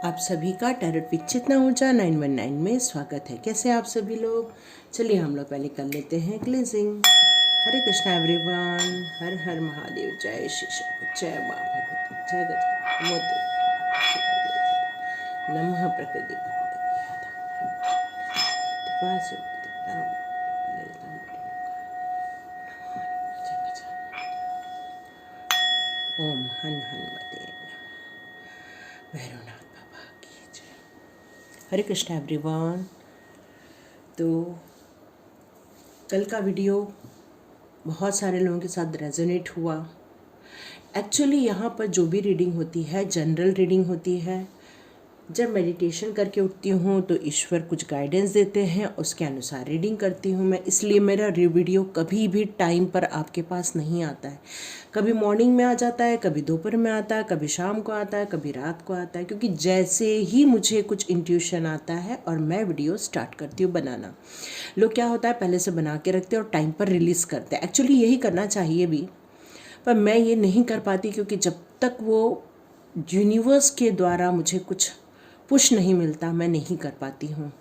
आप सभी का टैरोट विद चेतना ऊर्जा 919 में स्वागत है। कैसे आप सभी लोग? चलिए हम लोग पहले कर लेते हैं क्लींजिंग। हरे कृष्णा एवरीवन, हर हर महादेव, जय शिव, जय माँ भगवती, जय गति नमः प्रकृति ओम हन हनुमते भैरवनाथ बाबा की जय। हरे कृष्णा एवरीवन। तो कल का वीडियो बहुत सारे लोगों के साथ रेजोनेट हुआ। एक्चुअली यहाँ पर जो भी रीडिंग होती है जनरल रीडिंग होती है। जब मेडिटेशन करके उठती हूँ तो ईश्वर कुछ गाइडेंस देते हैं, उसके अनुसार रीडिंग करती हूँ मैं। इसलिए मेरा वीडियो कभी भी टाइम पर आपके पास नहीं आता है। कभी मॉर्निंग में आ जाता है, कभी दोपहर में आता है, कभी शाम को आता है, कभी रात को आता है, क्योंकि जैसे ही मुझे कुछ इंट्यूशन आता है और मैं वीडियो स्टार्ट करती हूँ बनाना। लोग क्या होता है पहले से बना के रखते हैं और टाइम पर रिलीज़ करते हैं। एक्चुअली यही करना चाहिए भी, पर मैं ये नहीं कर पाती क्योंकि जब तक वो यूनिवर्स के द्वारा मुझे कुछ पुश नहीं मिलता मैं नहीं कर पाती हूँ।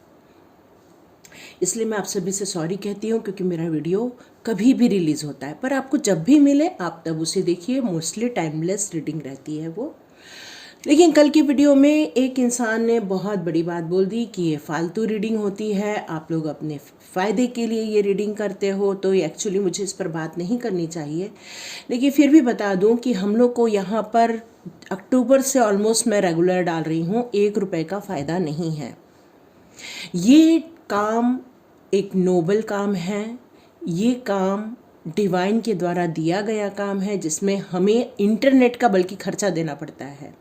इसलिए मैं आप सभी से सॉरी कहती हूँ, क्योंकि मेरा वीडियो कभी भी रिलीज़ होता है, पर आपको जब भी मिले आप तब उसे देखिए। मोस्टली टाइमलेस रीडिंग रहती है वो। लेकिन कल की वीडियो में एक इंसान ने बहुत बड़ी बात बोल दी कि ये फालतू रीडिंग होती है, आप लोग अपने फ़ायदे के लिए ये रीडिंग करते हो। तो एक्चुअली मुझे इस पर बात नहीं करनी चाहिए, लेकिन फिर भी बता दूं कि हम लोग को यहाँ पर अक्टूबर से ऑलमोस्ट मैं रेगुलर डाल रही हूँ, 1 रुपये का फ़ायदा नहीं है। ये काम एक नोबल काम है, ये काम डिवाइन के द्वारा दिया गया काम है, जिसमें हमें इंटरनेट का बल्कि खर्चा देना पड़ता है।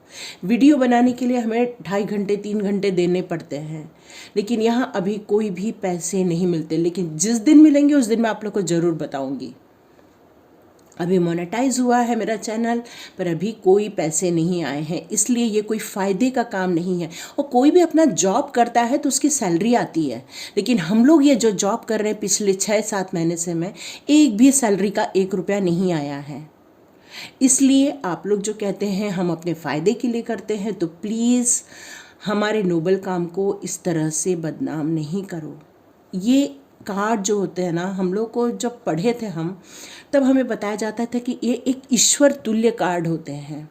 वीडियो बनाने के लिए हमें 2.5 घंटे 3 घंटे देने पड़ते हैं, लेकिन यहाँ अभी कोई भी पैसे नहीं मिलते। लेकिन जिस दिन मिलेंगे उस दिन मैं आप लोग को ज़रूर बताऊँगी। अभी मोनेटाइज हुआ है मेरा चैनल, पर अभी कोई पैसे नहीं आए हैं, इसलिए ये कोई फ़ायदे का काम नहीं है। और कोई भी अपना जॉब करता है तो उसकी सैलरी आती है, लेकिन हम लोग ये जो जॉब कर रहे हैं पिछले 6-7 महीने से मैं एक भी सैलरी का 1 रुपया नहीं आया है। इसलिए आप लोग जो कहते हैं हम अपने फ़ायदे के लिए करते हैं, तो प्लीज़ हमारे नोबल काम को इस तरह से बदनाम नहीं करो। ये कार्ड जो होते हैं ना, हम लोग को जब पढ़े थे हम, तब हमें बताया जाता था कि ये एक ईश्वर तुल्य कार्ड होते हैं।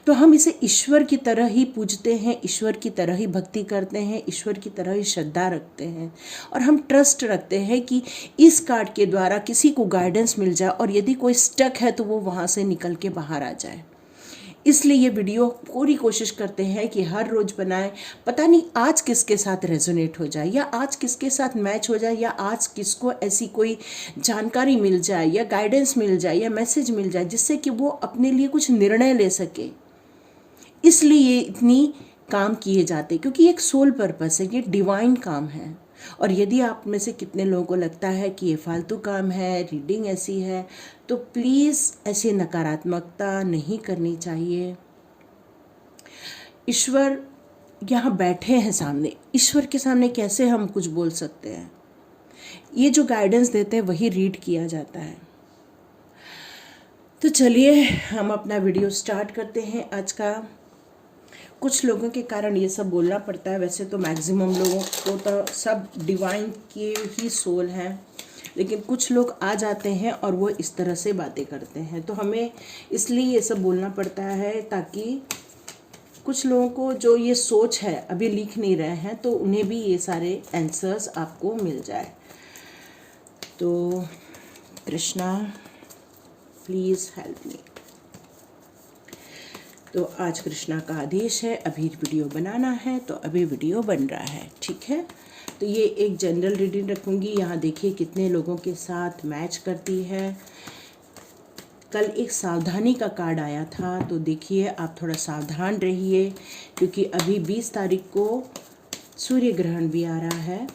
तो हम इसे ईश्वर की तरह ही पूजते हैं, ईश्वर की तरह ही भक्ति करते हैं, ईश्वर की तरह ही श्रद्धा रखते हैं, और हम ट्रस्ट रखते हैं कि इस कार्ड के द्वारा किसी को गाइडेंस मिल जाए और यदि कोई स्टक है तो वो वहाँ से निकल के बाहर आ जाए। इसलिए ये वीडियो पूरी कोशिश करते हैं कि हर रोज़ बनाएं। पता नहीं आज किसके साथ रेजोनेट हो जाए, या आज किसके साथ मैच हो जाए, या आज किसको ऐसी कोई जानकारी मिल जाए, या गाइडेंस मिल जाए, या मैसेज मिल जाए, जिससे कि वो अपने लिए कुछ निर्णय ले सके। इसलिए इतनी काम किए जाते, क्योंकि एक सोल पर्पस है, ये डिवाइन काम है। और यदि आप में से कितने लोगों को लगता है कि ये फालतू काम है, रीडिंग ऐसी है, तो प्लीज़ ऐसी नकारात्मकता नहीं करनी चाहिए। ईश्वर यहाँ बैठे हैं सामने, ईश्वर के सामने कैसे हम कुछ बोल सकते हैं? ये जो गाइडेंस देते हैं वही रीड किया जाता है। तो चलिए हम अपना वीडियो स्टार्ट करते हैं आज का। कुछ लोगों के कारण ये सब बोलना पड़ता है, वैसे तो मैक्सिमम लोगों को तो सब डिवाइन के ही सोल हैं, लेकिन कुछ लोग आ जाते हैं और वो इस तरह से बातें करते हैं, तो हमें इसलिए ये सब बोलना पड़ता है, ताकि कुछ लोगों को जो ये सोच है अभी लिख नहीं रहे हैं तो उन्हें भी ये सारे आंसर्स आपको मिल जाए। तो कृष्णा प्लीज़ हेल्प मी। तो आज कृष्णा का आदेश है, अभी वीडियो बनाना है, तो अभी वीडियो बन रहा है, ठीक है। तो ये एक जनरल रीडिंग रखूँगी। यहाँ देखिए कितने लोगों के साथ मैच करती है। कल एक सावधानी का कार्ड आया था, तो देखिए आप थोड़ा सावधान रहिए, क्योंकि अभी 20 तारीख को सूर्य ग्रहण भी आ रहा है।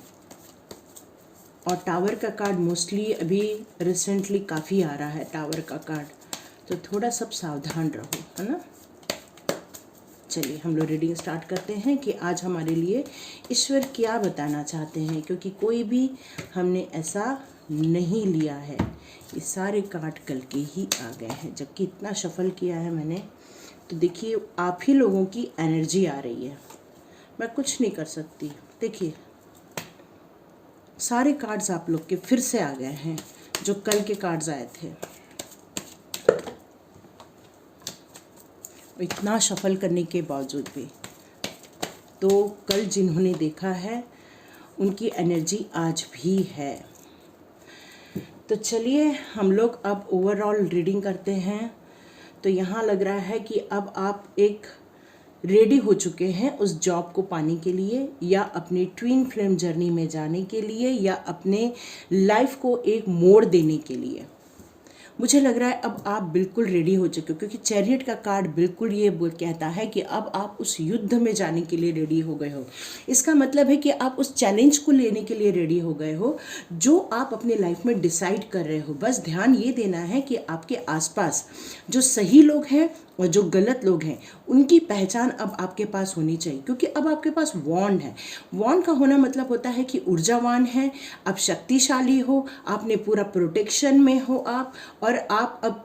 और टावर का कार्ड मोस्टली अभी रिसेंटली काफ़ी आ रहा है, टावर का कार्ड, तो थोड़ा सब सावधान रहो, है ना। चलिए हम लोग रीडिंग स्टार्ट करते हैं कि आज हमारे लिए ईश्वर क्या बताना चाहते हैं, क्योंकि कोई भी हमने ऐसा नहीं लिया है। ये सारे कार्ड कल के ही आ गए हैं, जबकि इतना शफल किया है मैंने। तो देखिए आप ही लोगों की एनर्जी आ रही है, मैं कुछ नहीं कर सकती। देखिए सारे कार्ड्स आप लोग के फिर से आ गए हैं, जो कल के कार्ड्स आए थे। इतना शफल करने के बावजूद भी तो कल जिन्होंने देखा है उनकी एनर्जी आज भी है। तो चलिए हम लोग अब ओवरऑल रीडिंग करते हैं। तो यहाँ लग रहा है कि अब आप एक रेडी हो चुके हैं उस जॉब को पाने के लिए, या अपनी ट्विन फ्लेम जर्नी में जाने के लिए, या अपने लाइफ को एक मोड़ देने के लिए। मुझे लग रहा है अब आप बिल्कुल रेडी हो चुके हो, क्योंकि चैरियट का कार्ड बिल्कुल ये कहता है कि अब आप उस युद्ध में जाने के लिए रेडी हो गए हो। इसका मतलब है कि आप उस चैलेंज को लेने के लिए रेडी हो गए हो जो आप अपने लाइफ में डिसाइड कर रहे हो। बस ध्यान ये देना है कि आपके आसपास जो सही लोग हैं और जो गलत लोग हैं उनकी पहचान अब आपके पास होनी चाहिए, क्योंकि अब आपके पास वॉन्ड है। वॉन्ड का होना मतलब होता है कि ऊर्जावान है, आप शक्तिशाली हो, आपने पूरा प्रोटेक्शन में हो आप, और आप अब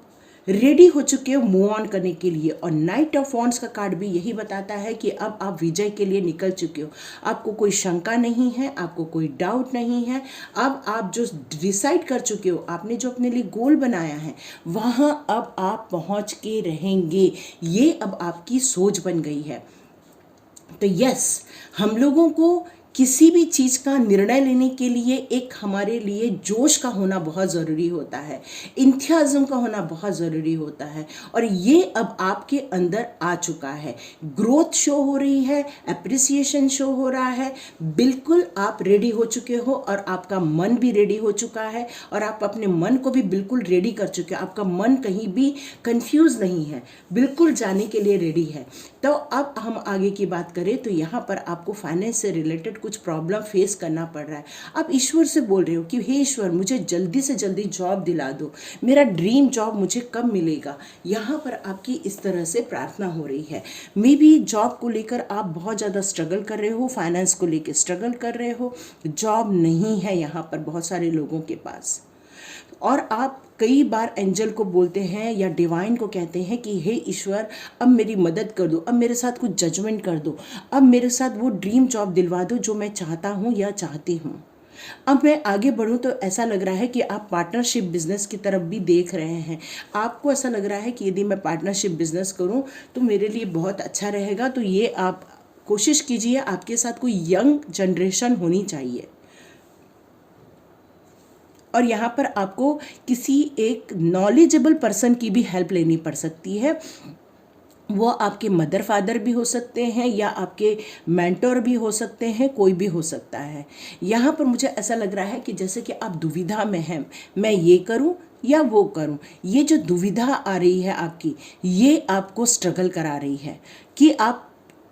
रेडी हो चुके हो मूव ऑन करने के लिए। और नाइट ऑफ वॉन्ड्स का कार्ड भी यही बताता है कि अब आप विजय के लिए निकल चुके हो। आपको कोई शंका नहीं है, आपको कोई डाउट नहीं है। अब आप जो डिसाइड कर चुके हो, आपने जो अपने लिए गोल बनाया है वहाँ अब आप पहुँच के रहेंगे। ये अब आपकी सोच बन गई है। तो यस, हम लोगों को किसी भी चीज़ का निर्णय लेने के लिए एक हमारे लिए जोश का होना बहुत ज़रूरी होता है, इंथुसियाज्म का होना बहुत ज़रूरी होता है, और ये अब आपके अंदर आ चुका है। ग्रोथ शो हो रही है, एप्रिसिएशन शो हो रहा है। बिल्कुल आप रेडी हो चुके हो, और आपका मन भी रेडी हो चुका है, और आप अपने मन को भी बिल्कुल रेडी कर चुके हो। आपका मन कहीं भी कंफ्यूज नहीं है, बिल्कुल जाने के लिए रेडी है। तो अब हम आगे की बात करें तो यहाँ पर आपको फाइनेंस से रिलेटेड कुछ प्रॉब्लम फेस करना पड़ रहा है। आप ईश्वर से बोल रहे हो कि हे ईश्वर, मुझे जल्दी से जल्दी जॉब दिला दो, मेरा ड्रीम जॉब मुझे कब मिलेगा। यहाँ पर आपकी इस तरह से प्रार्थना हो रही है। मे बी जॉब को लेकर आप बहुत ज़्यादा स्ट्रगल कर रहे हो, फाइनेंस को लेकर स्ट्रगल कर रहे हो, जॉब नहीं है यहाँ पर बहुत सारे लोगों के पास। और आप कई बार एंजल को बोलते हैं या डिवाइन को कहते हैं कि हे ईश्वर, अब मेरी मदद कर दो, अब मेरे साथ कुछ जजमेंट कर दो, अब मेरे साथ वो ड्रीम जॉब दिलवा दो जो मैं चाहता हूँ या चाहती हूँ। अब मैं आगे बढ़ूं तो ऐसा लग रहा है कि आप पार्टनरशिप बिजनेस की तरफ भी देख रहे हैं। आपको ऐसा लग रहा है कि यदि मैं पार्टनरशिप बिजनेस करूं तो मेरे लिए बहुत अच्छा रहेगा। तो ये आप कोशिश कीजिए, आपके साथ कोई यंग जनरेशन होनी चाहिए। और यहाँ पर आपको किसी एक नॉलेजेबल पर्सन की भी हेल्प लेनी पड़ सकती है। वो आपके मदर फादर भी हो सकते हैं या आपके मेंटोर भी हो सकते हैं, कोई भी हो सकता है। यहाँ पर मुझे ऐसा लग रहा है कि जैसे कि आप दुविधा में हैं, मैं ये करूँ या वो करूं। ये जो दुविधा आ रही है आपकी, ये आपको स्ट्रगल करा रही है कि आप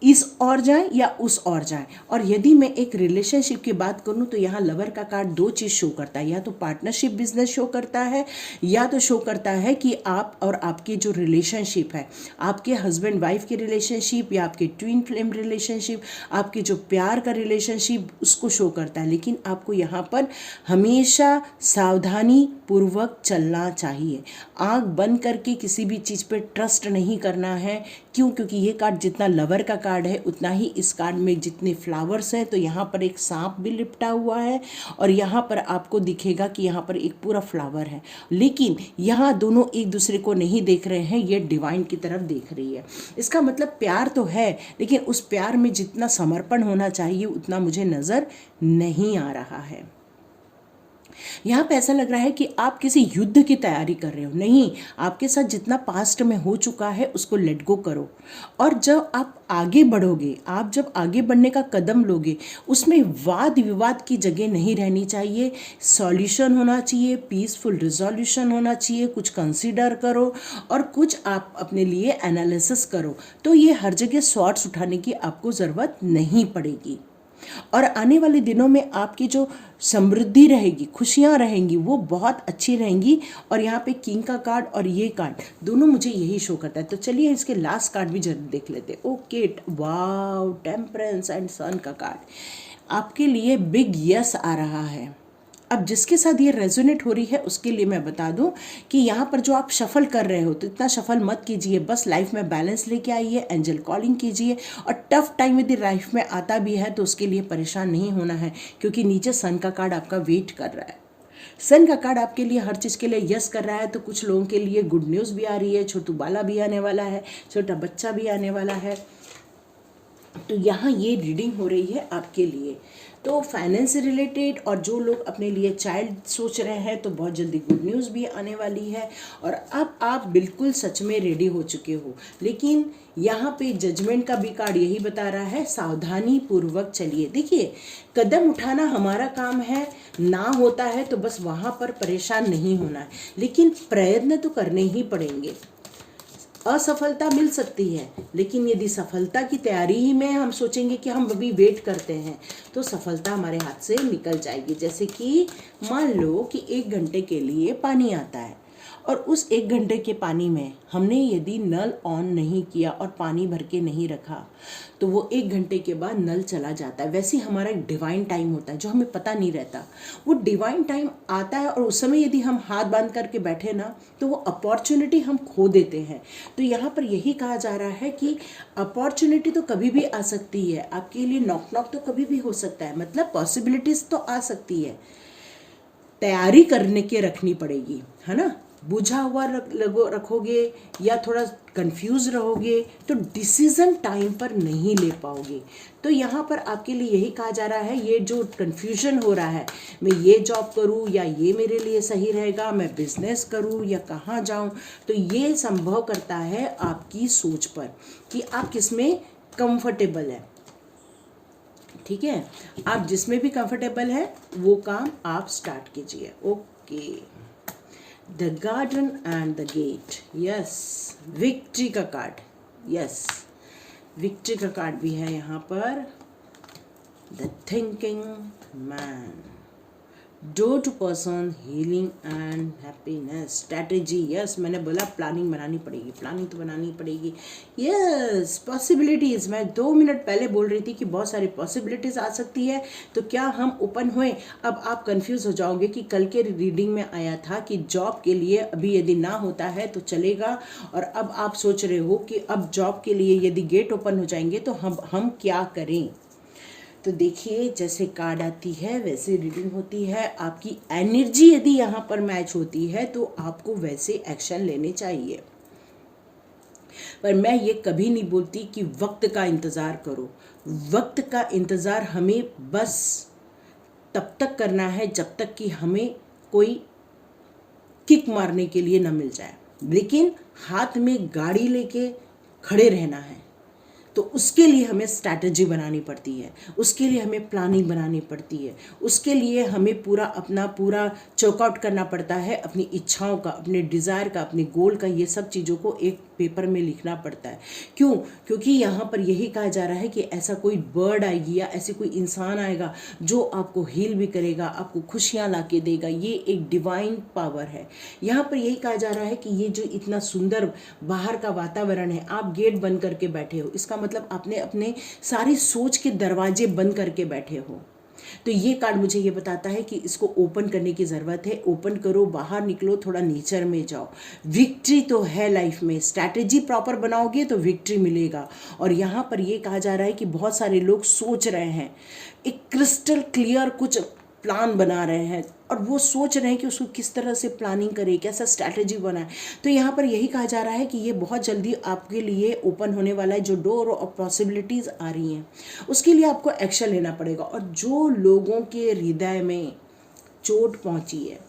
इस और जाएं या उस और जाएं। और यदि मैं एक रिलेशनशिप की बात करूं तो यहाँ लवर का कार्ड दो चीज़ शो करता है, या तो पार्टनरशिप बिजनेस शो करता है, या तो शो करता है कि आप और आपकी जो रिलेशनशिप है, आपके हस्बैंड वाइफ की रिलेशनशिप या आपके ट्विन फ्लेम रिलेशनशिप, आपके जो प्यार का रिलेशनशिप, उसको शो करता है। लेकिन आपको यहाँ पर हमेशा सावधानी पूर्वक चलना चाहिए। आँख बंद करके किसी भी चीज़ पर ट्रस्ट नहीं करना है। क्यों? क्योंकि ये कार्ड जितना लवर का कार्ड है उतना ही इस कार्ड में जितने फ्लावर्स हैं, तो यहाँ पर एक सांप भी लिपटा हुआ है, और यहाँ पर आपको दिखेगा कि यहाँ पर एक पूरा फ्लावर है। लेकिन यहाँ दोनों एक दूसरे को नहीं देख रहे हैं, ये डिवाइन की तरफ देख रही है। इसका मतलब प्यार तो है, लेकिन उस प्यार में जितना समर्पण होना चाहिए उतना मुझे नज़र नहीं आ रहा है। यहाँ पे ऐसा लग रहा है कि आप किसी युद्ध की तैयारी कर रहे हो। नहीं, आपके साथ जितना पास्ट में हो चुका है उसको लेट गो करो, और जब आप आगे बढ़ोगे, आप जब आगे बढ़ने का कदम लोगे, उसमें वाद विवाद की जगह नहीं रहनी चाहिए। सॉल्यूशन होना चाहिए, पीसफुल रिजोल्यूशन होना चाहिए। कुछ कंसीडर करो और कुछ आप अपने लिए एनालिसिस करो, तो ये हर जगह शॉर्ट्स उठाने की आपको ज़रूरत नहीं पड़ेगी। और आने वाले दिनों में आपकी जो समृद्धि रहेगी, खुशियाँ रहेंगी, वो बहुत अच्छी रहेंगी। और यहाँ पे किंग का कार्ड और ये कार्ड दोनों मुझे यही शो करता है। तो चलिए इसके लास्ट कार्ड भी जरूर देख लेते हैं। ओके, वाव, टेम्परेंस एंड सन का कार्ड आपके लिए बिग यस आ रहा है। अब जिसके साथ ये रेजोनेट हो रही है उसके लिए मैं बता दूं कि यहाँ पर जो आप शफल कर रहे हो तो इतना शफल मत कीजिए, बस लाइफ में बैलेंस लेके आइए, एंजल कॉलिंग कीजिए। और टफ टाइम यदि लाइफ में आता भी है तो उसके लिए परेशान नहीं होना है, क्योंकि नीचे सन का कार्ड आपका वेट कर रहा है। सन का कार्ड आपके लिए हर चीज़ के लिए यस कर रहा है। तो कुछ लोगों के लिए गुड न्यूज़ भी आ रही है, छोटू बाला भी आने वाला है, छोटा बच्चा भी आने वाला है। तो यहाँ ये रीडिंग हो रही है आपके लिए। तो फाइनेंस से रिलेटेड, और जो लोग अपने लिए चाइल्ड सोच रहे हैं तो बहुत जल्दी गुड न्यूज़ भी आने वाली है। और अब आप बिल्कुल सच में रेडी हो चुके हो। लेकिन यहाँ पे जजमेंट का भी कार्ड यही बता रहा है, सावधानी पूर्वक चलिए। देखिए, कदम उठाना हमारा काम है, ना होता है तो बस वहाँ पर परेशान नहीं होना है, लेकिन प्रयत्न तो करने ही पड़ेंगे। असफलता मिल सकती है, लेकिन यदि सफलता की तैयारी ही में हम सोचेंगे कि हम अभी वेट करते हैं तो सफलता हमारे हाथ से निकल जाएगी। जैसे कि मान लो कि 1 घंटे के लिए पानी आता है और उस 1 घंटे के पानी में हमने यदि नल ऑन नहीं किया और पानी भर के नहीं रखा तो वो 1 घंटे के बाद नल चला जाता है। वैसे ही हमारा एक डिवाइन टाइम होता है जो हमें पता नहीं रहता। वो डिवाइन टाइम आता है और उस समय यदि हम हाथ बांध करके बैठे ना तो वो अपॉर्चुनिटी हम खो देते हैं। तो यहाँ पर यही कहा जा रहा है कि अपॉर्चुनिटी तो कभी भी आ सकती है आपके लिए, नॉक नॉक तो कभी भी हो सकता है, मतलब पॉसिबिलिटीज तो आ सकती है। तैयारी करने के रखनी पड़ेगी, है ना। बुझा हुआ रखोगे या थोड़ा कंफ्यूज रहोगे तो डिसीजन टाइम पर नहीं ले पाओगे। तो यहाँ पर आपके लिए यही कहा जा रहा है, ये जो कंफ्यूजन हो रहा है, मैं ये जॉब करूँ या ये मेरे लिए सही रहेगा, मैं बिजनेस करूँ या कहाँ जाऊँ, तो ये संभव करता है आपकी सोच पर कि आप किसमें कंफर्टेबल है। ठीक है, आप जिसमें भी कंफर्टेबल है वो काम आप स्टार्ट कीजिए। Okay, the garden and the gate, yes, victory का कार्ड, यस, विक्ट्री का कार्ड भी है यहाँ पर। The thinking man, door to person, healing and happiness, strategy, yes, मैंने बोला प्लानिंग बनानी पड़ेगी, प्लानिंग तो बनानी पड़ेगी। यस, पॉसिबिलिटीज़, मैं 2 मिनट पहले बोल रही थी कि बहुत सारी पॉसिबिलिटीज़ आ सकती है, तो क्या हम ओपन हुए। अब आप कंफ्यूज हो जाओगे कि कल के रीडिंग में आया था कि जॉब के लिए अभी यदि ना होता है तो चलेगा, और अब आप सोच रहे हो कि अब जॉब के लिए यदि गेट ओपन हो जाएंगे तो हम क्या करें। तो देखिए, जैसे कार्ड आती है वैसे रीडिंग होती है। आपकी एनर्जी यदि यहाँ पर मैच होती है तो आपको वैसे एक्शन लेने चाहिए। पर मैं ये कभी नहीं बोलती कि वक्त का इंतज़ार करो। वक्त का इंतज़ार हमें बस तब तक करना है जब तक कि हमें कोई किक मारने के लिए न मिल जाए, लेकिन हाथ में गाड़ी लेके खड़े रहना है। तो उसके लिए हमें स्ट्रैटेजी बनानी पड़ती है, उसके लिए हमें प्लानिंग बनानी पड़ती है, उसके लिए हमें पूरा चौकआउट करना पड़ता है, अपनी इच्छाओं का, अपने डिज़ायर का, अपने गोल का, ये सब चीज़ों को एक पेपर में लिखना पड़ता है। क्यों? क्योंकि यहाँ पर यही कहा जा रहा है कि ऐसा कोई बर्ड आएगी या ऐसे कोई इंसान आएगा जो आपको हील भी करेगा, आपको खुशियाँ ला के देगा। ये एक डिवाइन पावर है। यहाँ पर यही कहा जा रहा है कि ये जो इतना सुंदर बाहर का वातावरण है, आप गेट बंद करके बैठे हो, इसका मतलब आपने अपने सारी सोच के दरवाजे बंद करके बैठे हो। तो ये कार्ड मुझे ये बताता है कि इसको ओपन करने की ज़रूरत है। ओपन करो, बाहर निकलो, थोड़ा नेचर में जाओ। विक्ट्री तो है लाइफ में, स्ट्रैटेजी प्रॉपर बनाओगे तो विक्ट्री मिलेगा। और यहाँ पर ये कहा जा रहा है कि बहुत सारे लोग सोच रहे हैं, एक क्रिस्टल क्लियर कुछ प्लान बना रहे हैं और वो सोच रहे हैं कि उसको किस तरह से प्लानिंग करें, कैसा स्ट्रैटेजी बनाए। तो यहाँ पर यही कहा जा रहा है कि ये बहुत जल्दी आपके लिए ओपन होने वाला है। जो डोर और पॉसिबिलिटीज़ आ रही हैं उसके लिए आपको एक्शन लेना पड़ेगा। और जो लोगों के हृदय में चोट पहुँची है,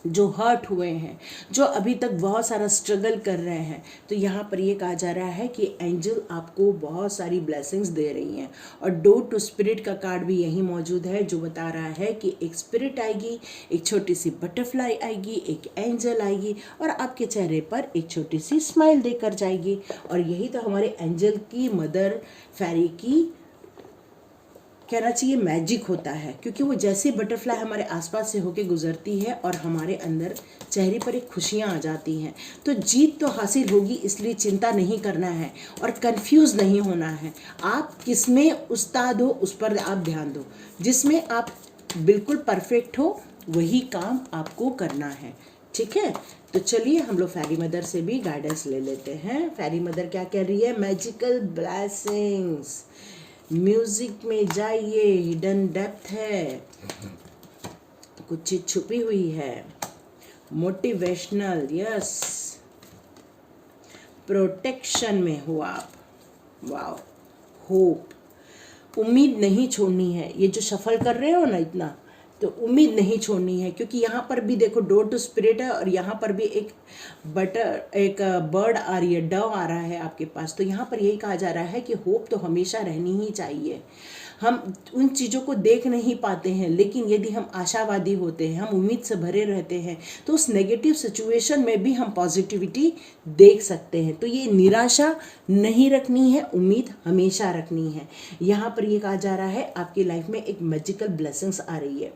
जो हर्ट हुए हैं, जो अभी तक बहुत सारा स्ट्रगल कर रहे हैं, तो यहाँ पर ये कहा जा रहा है कि एंजल आपको बहुत सारी ब्लेसिंग्स दे रही हैं। और डोर टू स्पिरिट का कार्ड भी यही मौजूद है जो बता रहा है कि एक स्पिरिट आएगी, एक छोटी सी बटरफ्लाई आएगी, एक एंजल आएगी और आपके चेहरे पर एक छोटी सी स्माइल देकर जाएगी। और यही तो हमारे एंजल की, मदर फेरी की, कहना चाहिए मैजिक होता है, क्योंकि वो जैसे बटरफ्लाई हमारे आसपास से होके गुजरती है और हमारे अंदर चेहरे पर एक खुशियाँ आ जाती हैं। तो जीत तो हासिल होगी, इसलिए चिंता नहीं करना है और कंफ्यूज नहीं होना है। आप किसमें उस्ताद हो उस पर आप ध्यान दो। जिसमें आप बिल्कुल परफेक्ट हो वही काम आपको करना है, ठीक है। तो चलिए हम लोग फेरी मदर से भी गाइडेंस ले लेते हैं। फेरी मदर क्या कह रही है? मैजिकल ब्लेसिंग्स, म्यूजिक में जाइए, हिडन डेप्थ है, कुछ चीज छुपी हुई है, मोटिवेशनल, यस, प्रोटेक्शन में हो आप, वाओ, होप, उम्मीद नहीं छोड़नी है। ये जो सफल कर रहे हो ना इतना, तो उम्मीद नहीं छोड़नी है, क्योंकि यहाँ पर भी देखो डोर टू स्पिरिट है और यहाँ पर भी एक बर्ड आ रही है, डव आ रहा है आपके पास। तो यहाँ पर यही कहा जा रहा है कि होप तो हमेशा रहनी ही चाहिए। हम उन चीज़ों को देख नहीं पाते हैं, लेकिन यदि हम आशावादी होते हैं, हम उम्मीद से भरे रहते हैं, तो उस नेगेटिव सिचुएशन में भी हम पॉजिटिविटी देख सकते हैं। तो ये निराशा नहीं रखनी है, उम्मीद हमेशा रखनी है। यहाँ पर ये कहा जा रहा है आपकी लाइफ में एक मैजिकल ब्लेसिंग्स आ रही है।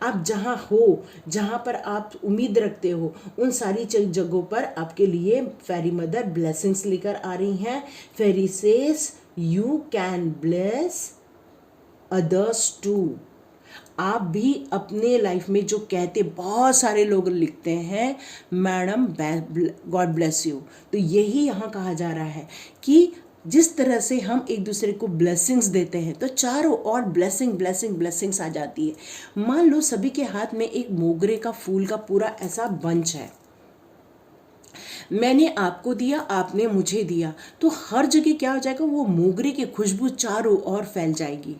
आप जहाँ हो, जहाँ पर आप उम्मीद रखते हो, उन सारी जगहों पर आपके लिए फेरी मदर ब्लेसिंग्स लेकर आ रही हैं। Fairy says you can bless others too. आप भी अपने लाइफ में जो कहते, बहुत सारे लोग लिखते हैं मैडम गॉड ब्लेस यू, तो यही यहाँ कहा जा रहा है कि जिस तरह से हम एक दूसरे को ब्लेसिंग्स देते हैं तो चारों ओर ब्लेसिंग्स आ जाती है। मान लो सभी के हाथ में एक मोगरे का फूल का पूरा ऐसा बंच है, मैंने आपको दिया, आपने मुझे दिया, तो हर जगह क्या हो जाएगा, वो मोगरे की खुशबू चारों ओर फैल जाएगी।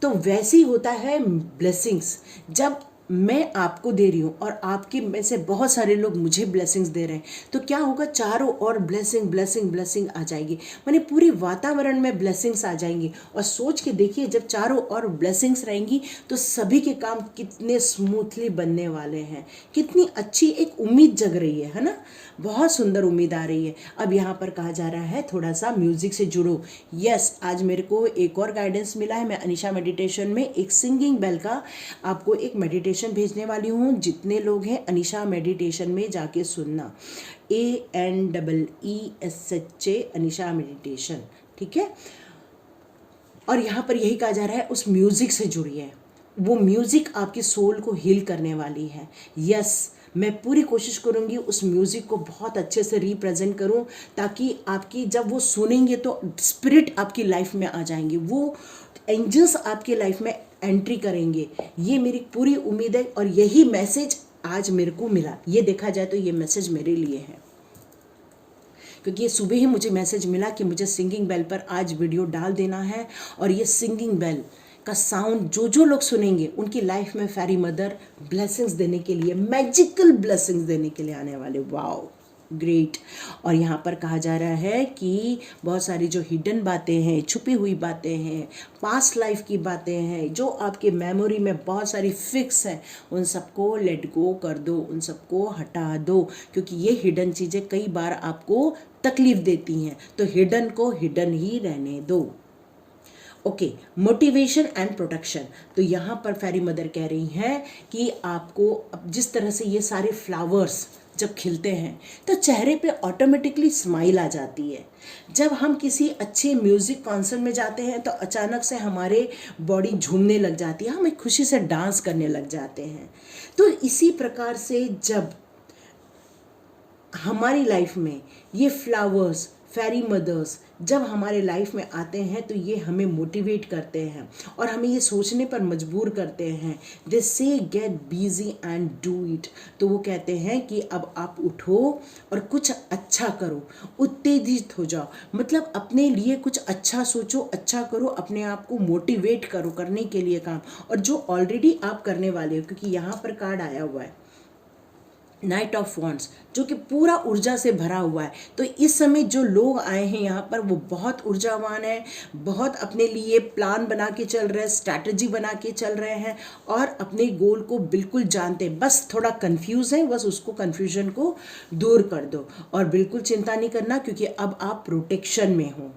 तो वैसे ही होता है ब्लेसिंग्स। जब मैं आपको दे रही हूँ और आपके में से बहुत सारे लोग मुझे ब्लेसिंग्स दे रहे हैं, तो क्या होगा, चारों ओर ब्लेसिंग आ जाएगी, माने पूरी वातावरण में ब्लेसिंग्स आ जाएंगी। और सोच के देखिए, जब चारों ओर ब्लेसिंग्स रहेंगी तो सभी के काम कितने स्मूथली बनने वाले हैं। कितनी अच्छी एक उम्मीद जग रही है ना, बहुत सुंदर उम्मीद आ रही है। अब यहाँ पर कहा जा रहा है थोड़ा सा म्यूजिक से जुड़ो। यस, आज मेरे को एक और गाइडेंस मिला है। मैं अनीशा मेडिटेशन में एक सिंगिंग बेल का आपको एक मेडिटेशन भेजने वाली हूँ। जितने लोग हैं अनीशा मेडिटेशन में जाके सुनना, ANEESHA अनीशा मेडिटेशन, ठीक है। और यहाँ पर यही कहा जा रहा है उस म्यूजिक से जुड़िए, वो म्यूजिक आपकी सोल को हील करने वाली है। यस, मैं पूरी कोशिश करूँगी उस म्यूज़िक को बहुत अच्छे से रिप्रेजेंट करूँ, ताकि आपकी जब वो सुनेंगे तो स्पिरिट आपकी लाइफ में आ जाएंगे, वो एंजल्स आपकी लाइफ में एंट्री करेंगे। ये मेरी पूरी उम्मीद है और यही मैसेज आज मेरे को मिला। ये देखा जाए तो ये मैसेज मेरे लिए है, क्योंकि ये सुबह ही मुझे मैसेज मिला कि मुझे सिंगिंग बेल पर आज वीडियो डाल देना है। और ये सिंगिंग बेल का साउंड जो लोग सुनेंगे उनकी लाइफ में फेरी मदर ब्लेसिंग्स देने के लिए, मैजिकल ब्लेसिंग्स देने के लिए आने वाले। Wow, great. और यहाँ पर कहा जा रहा है कि बहुत सारी जो हिडन बातें हैं, छुपी हुई बातें हैं, पास्ट लाइफ की बातें हैं, जो आपके मेमोरी में बहुत सारी फिक्स हैं, उन सबको लेट गो कर दो, उन सबको हटा दो, क्योंकि ये हिडन चीज़ें कई बार आपको तकलीफ देती हैं। तो हिडन को हिडन ही रहने दो। Okay, motivation and protection. तो यहाँ पर फेरी मदर कह रही हैं कि आपको जिस तरह से ये सारे फ्लावर्स जब खिलते हैं तो चेहरे पे ऑटोमेटिकली स्माइल आ जाती है। जब हम किसी अच्छे म्यूज़िक कॉन्सर्ट में जाते हैं तो अचानक से हमारे बॉडी झूमने लग जाती है, हम एक खुशी से डांस करने लग जाते हैं। तो इसी प्रकार से जब हमारी लाइफ में ये फ्लावर्स, फेरी मदर्स जब हमारे लाइफ में आते हैं तो ये हमें मोटिवेट करते हैं और हमें ये सोचने पर मजबूर करते हैं। दे से get busy and do it. तो वो कहते हैं कि अब आप उठो और कुछ अच्छा करो, उत्तेजित हो जाओ, मतलब अपने लिए कुछ अच्छा सोचो, अच्छा करो, अपने आप को मोटिवेट करो करने के लिए काम, और जो ऑलरेडी आप करने वाले हो। क्योंकि यहाँ पर कार्ड आया हुआ है नाइट ऑफ वॉन्ड्स, जो कि पूरा ऊर्जा से भरा हुआ है। तो इस समय जो लोग आए हैं यहाँ पर वो बहुत ऊर्जावान है, बहुत अपने लिए प्लान बना के चल रहे हैं, स्ट्रैटेजी बना के चल रहे हैं और अपने गोल को बिल्कुल जानते हैं। बस थोड़ा कंफ्यूज है, बस उसको कंफ्यूजन को दूर कर दो और बिल्कुल चिंता नहीं करना, क्योंकि अब आप प्रोटेक्शन में हो।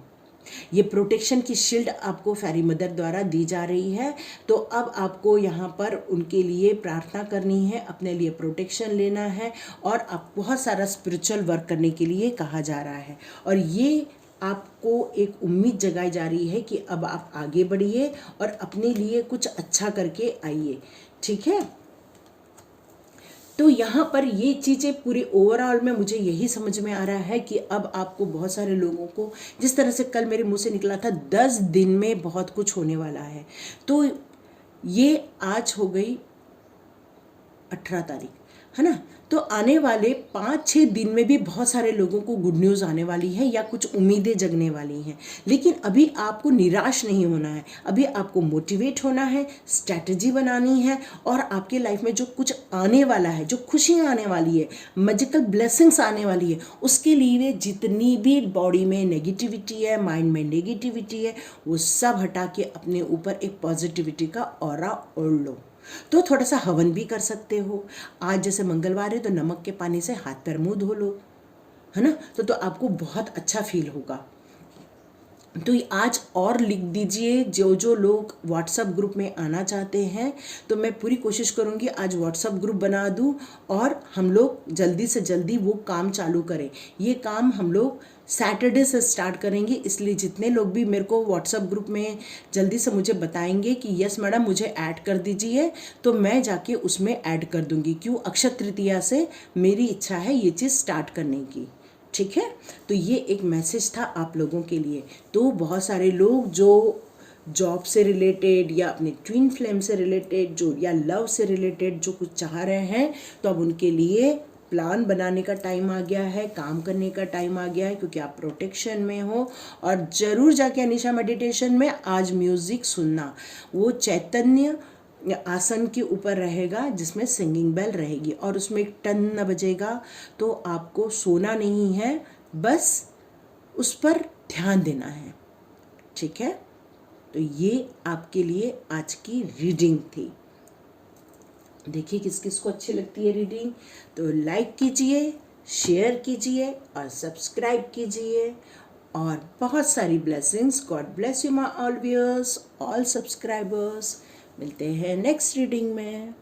ये प्रोटेक्शन की शील्ड आपको फेरी मदर द्वारा दी जा रही है। तो अब आपको यहाँ पर उनके लिए प्रार्थना करनी है, अपने लिए प्रोटेक्शन लेना है और आप बहुत सारा स्पिरिचुअल वर्क करने के लिए कहा जा रहा है। और ये आपको एक उम्मीद जगाई जा रही है कि अब आप आगे बढ़िए और अपने लिए कुछ अच्छा करके आइए, ठीक है। तो यहाँ पर ये चीज़ें पूरी ओवरऑल में मुझे यही समझ में आ रहा है कि अब आपको बहुत सारे लोगों को, जिस तरह से कल मेरे मुंह से निकला था 10 दिन में बहुत कुछ होने वाला है, तो ये आज हो गई 18 तारीख, है ना। तो आने वाले 5-6 दिन में भी बहुत सारे लोगों को गुड न्यूज़ आने वाली है या कुछ उम्मीदें जगने वाली हैं। लेकिन अभी आपको निराश नहीं होना है, अभी आपको मोटिवेट होना है, स्ट्रैटेजी बनानी है, और आपके लाइफ में जो कुछ आने वाला है, जो खुशियाँ आने वाली है, मैजिकल ब्लेसिंग्स आने वाली है, उसके लिए जितनी भी बॉडी में नेगेटिविटी है, माइंड में नेगेटिविटी है, वो सब हटा के अपने ऊपर एक पॉजिटिविटी का ऑरा ओढ़ लो। तो थोड़ा सा हवन भी कर सकते हो। आज जैसे मंगलवार है तो नमक के पानी से हाथ पैर मुंह धो लो, है ना। तो आपको बहुत अच्छा फील होगा। तो आज और लिख दीजिए, जो जो लोग व्हाट्सएप ग्रुप में आना चाहते हैं, तो मैं पूरी कोशिश करूँगी आज व्हाट्सएप ग्रुप बना दूँ और हम लोग जल्दी से जल्दी वो काम चालू करें। ये काम हम लोग सैटरडे से स्टार्ट करेंगे, इसलिए जितने लोग भी मेरे को व्हाट्सएप ग्रुप में जल्दी से मुझे बताएंगे कि यस मैडम मुझे ऐड कर दीजिए, तो मैं जाके उसमें ऐड कर दूँगी। क्यों, अक्षय तृतीया से मेरी इच्छा है ये चीज़ स्टार्ट करने की, ठीक है। तो ये एक मैसेज था आप लोगों के लिए। तो बहुत सारे लोग जो जॉब से रिलेटेड या अपने ट्विन फ्लेम से रिलेटेड जो या लव से रिलेटेड जो कुछ चाह रहे हैं, तो अब उनके लिए प्लान बनाने का टाइम आ गया है, काम करने का टाइम आ गया है, क्योंकि आप प्रोटेक्शन में हो। और ज़रूर जाके अनीशा मेडिटेशन में आज म्यूज़िक सुनना, वो चैतन्य आसन के ऊपर रहेगा जिसमें सिंगिंग बेल रहेगी और उसमें एक टन बजेगा। तो आपको सोना नहीं है, बस उस पर ध्यान देना है, ठीक है। तो ये आपके लिए आज की रीडिंग थी। देखिए किस किस को अच्छी लगती है रीडिंग, तो लाइक कीजिए, शेयर कीजिए और सब्सक्राइब कीजिए। और बहुत सारी blessings. God bless you my all viewers, all subscribers. मिलते हैं नेक्स्ट रीडिंग में।